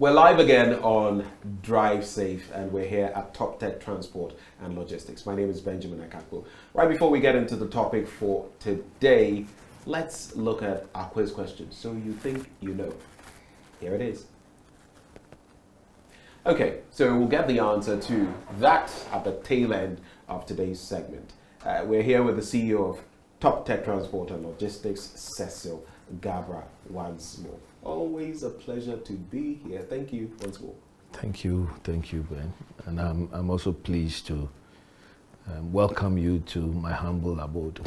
We're live again on Drive Safe, and we're here at Top Tech Transport and Logistics. My name is Benjamin Akakpo. Right before we get into the topic for today, let's look at our quiz question. So you think you know. Here it is. Okay, so we'll get the answer to that at the tail end of today's segment. We're here with the CEO of Top Tech Transport and Logistics, Cecil Gabra, once more. Always a pleasure to be here. Thank you once more. Thank you, Ben. And I'm also pleased to welcome you to my humble abode.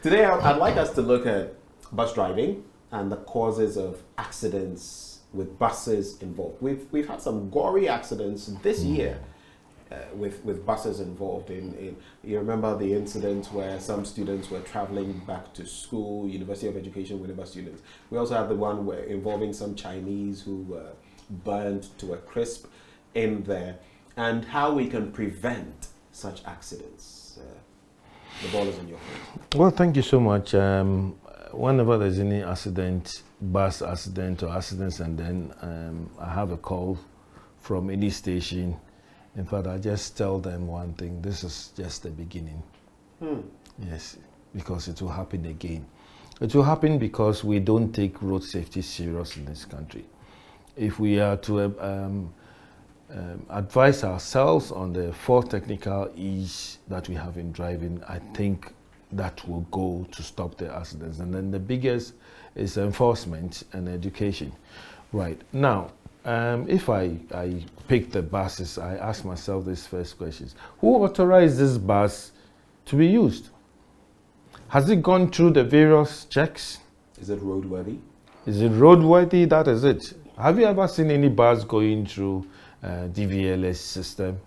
Today, I'd like us to look at bus driving and the causes of accidents with buses involved. We've had some gory accidents this year with buses involved. You remember the incident where some students were traveling back to school, University of Education Winneba students. We also have the one where involving some Chinese who were burned to a crisp in there, and how we can prevent such accidents. The ball is in your court. Well, thank you so much. Whenever there's any accident, bus accident or accidents, and then I have a call from any station, in fact, I just tell them one thing: this is just the beginning. Yes, because it will happen again. It will happen because we don't take road safety serious in this country. If we are to advise ourselves on the 4 technical E's that we have in driving, I think that will go to stop the accidents. And then the biggest is enforcement and education. Right now, if I pick the buses, I ask myself these first questions. Who authorized this bus to be used? Has it gone through the various checks? Is it roadworthy? Is it roadworthy? That is it. Have you ever seen any bus going through DVLS system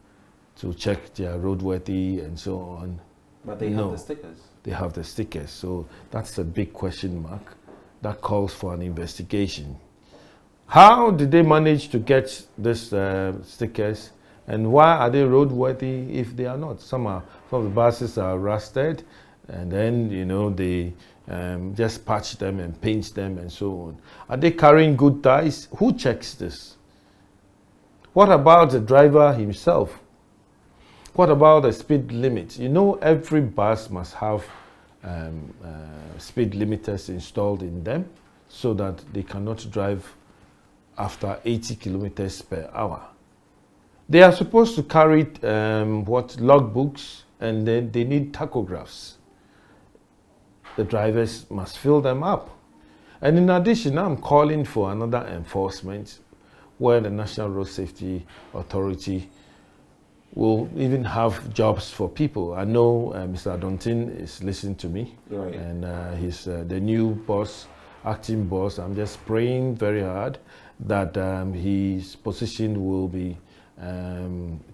to check their roadworthy and so on? But they have the stickers. They have the stickers. So that's a big question mark. That calls for an investigation. How did they manage to get these stickers, and why are they roadworthy if they are not? Some of the buses are rusted, and then they just patch them and paint them and so on. Are they carrying good ties? Who checks this? What about the driver himself? What about the speed limit? Every bus must have speed limiters installed in them so that they cannot drive after 80 kilometers per hour. They are supposed to carry logbooks, and then they need tachographs. The drivers must fill them up. And in addition, I'm calling for another enforcement where the National Road Safety Authority will even have jobs for people. I know Mr. Adontin is listening to me, right. And he's the new boss, acting boss. I'm just praying very hard that his position will be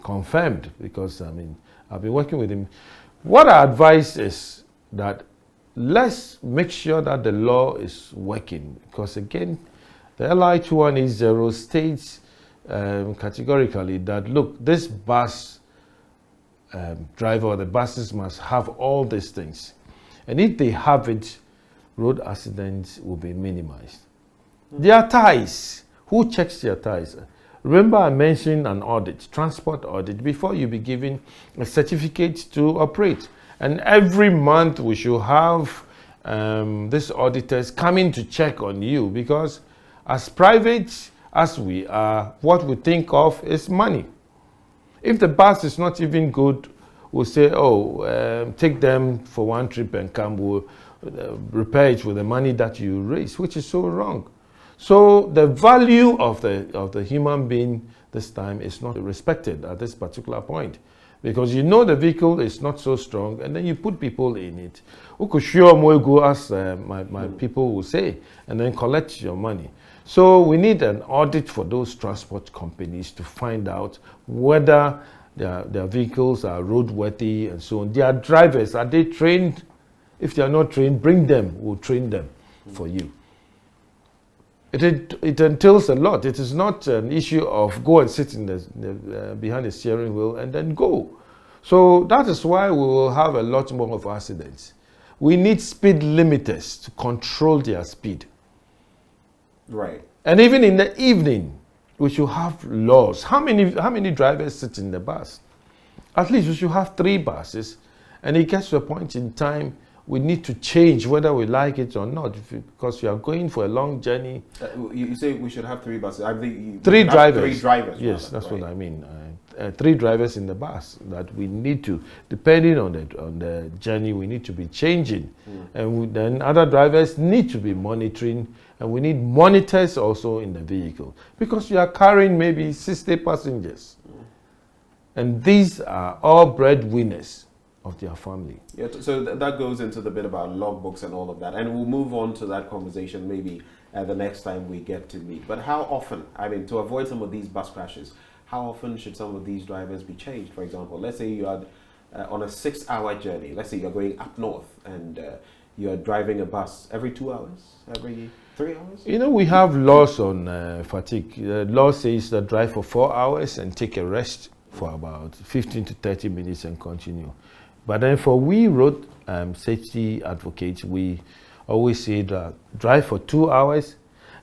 confirmed, because I've been working with him. What I advise is that let's make sure that the law is working, because again, the LI 2180 states categorically that, look, this bus driver or the buses must have all these things, and if they have it, road accidents will be minimized. Their ties. Who checks their ties? Remember, I mentioned an audit, transport audit, before you be given a certificate to operate. And every month we should have these auditors coming to check on you, because as private as we are, what we think of is money. If the bus is not even good, we'll say, take them for one trip and come, we'll repair it with the money that you raise, which is so wrong. So the value of the human being this time is not respected at this particular point, because the vehicle is not so strong, and then you put people in it. As my people will say, and then collect your money. So we need an audit for those transport companies to find out whether their vehicles are roadworthy and so on. Their drivers, are they trained? If they are not trained, bring them. We'll train them for you. It entails a lot. It is not an issue of go and sit in behind the steering wheel and then go. So that is why we will have a lot more of accidents. We need speed limiters to control their speed. Right. And even in the evening, we should have laws. How many drivers sit in the bus? At least we should have 3 buses. And it gets to a point in time we need to change whether we like it or not, because we are going for a long journey. You say we should have 3 buses. I think 3 drivers. 3 drivers. Yes, rather, that's right? what I mean. 3 drivers in the bus that we need to, depending on the journey, we need to be changing. And then other drivers need to be monitoring, and we need monitors also in the vehicle, because you are carrying maybe 60 passengers. And these are all breadwinners of their family. Yeah, so that goes into the bit about logbooks and all of that, and we'll move on to that conversation maybe the next time we get to meet. But how often, I mean, to avoid some of these bus crashes, how often should some of these drivers be changed? For example, let's say you are on a 6-hour journey. Let's say you're going up north and you're driving a bus every 2 hours, every 3 hours? You know, we have laws on fatigue. The law says that drive for 4 hours and take a rest for about 15 to 30 minutes and continue. But then for we road safety advocates, we always say that drive for 2 hours,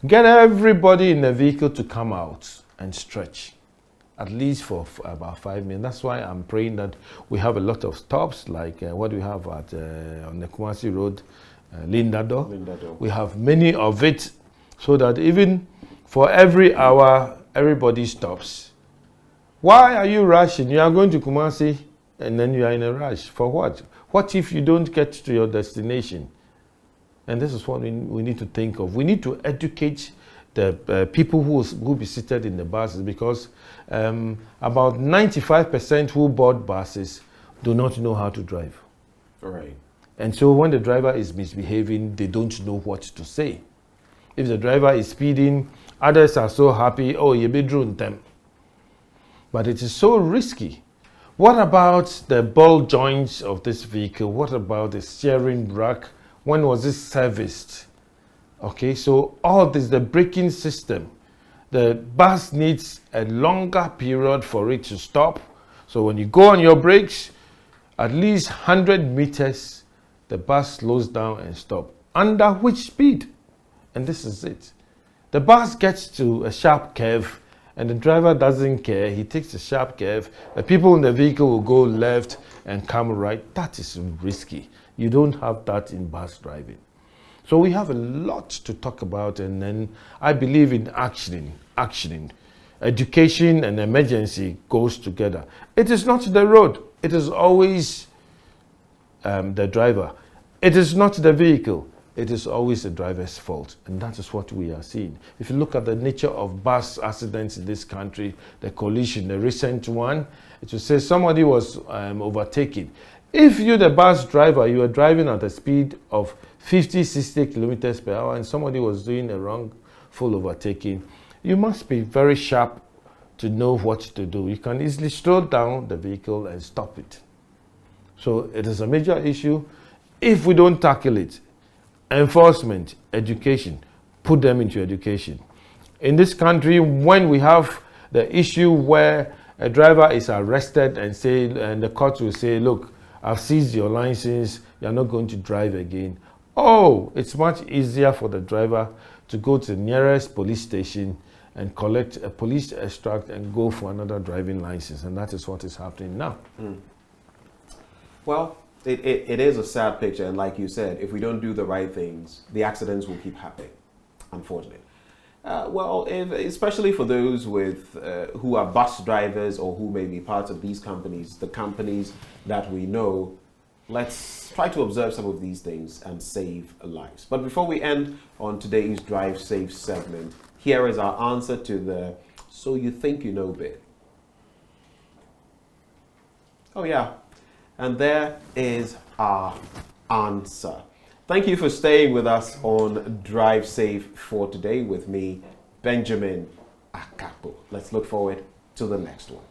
get everybody in the vehicle to come out and stretch, at least for about 5 minutes. That's why I'm praying that we have a lot of stops, like what we have at on the Kumasi Road, Lindado. We have many of it, so that even for every hour, everybody stops. Why are you rushing? You are going to Kumasi, and then you are in a rush. For what? What if you don't get to your destination? And this is what we need to think of. We need to educate the people who will be seated in the buses, because about 95% who board buses do not know how to drive. Right. And so when the driver is misbehaving, they don't know what to say. If the driver is speeding, others are so happy, oh, you be drone them. But it is so risky. What about the ball joints of this vehicle? What about the steering rack? When was it serviced? Okay, so all this, the braking system, the bus needs a longer period for it to stop. So when you go on your brakes, at least 100 meters, the bus slows down and stops. Under which speed? And this is it. The bus gets to a sharp curve, and the driver doesn't care. He takes a sharp curve. The people in the vehicle will go left and come right. That is risky. You don't have that in bus driving. So we have a lot to talk about, and then I believe in actioning. Education and emergency goes together. It is not the road. It is always the driver. It is not the vehicle. It is always the driver's fault, and that is what we are seeing. If you look at the nature of bus accidents in this country, the collision, the recent one, it will say somebody was overtaken. If you, the bus driver, you are driving at a speed of 50, 60 kilometers per hour and somebody was doing a wrongful overtaking, you must be very sharp to know what to do. You can easily slow down the vehicle and stop it. So it is a major issue. If we don't tackle it, enforcement, education, put them into education. In this country, when we have the issue where a driver is arrested and the court will say, look, I've seized your license, you're not going to drive again. Oh, it's much easier for the driver to go to the nearest police station and collect a police extract and go for another driving license. And that is what is happening now. Well, it is a sad picture. And like you said, if we don't do the right things, the accidents will keep happening, unfortunately. Especially for those who are bus drivers or who may be part of these companies, the companies that we know, let's try to observe some of these things and save lives. But before we end on today's Drive Safe segment, here is our answer to the "so you think you know" bit. Oh yeah, and there is our answer. Thank you for staying with us on Drive Safe for today with me, Benjamin Akapo. Let's look forward to the next one.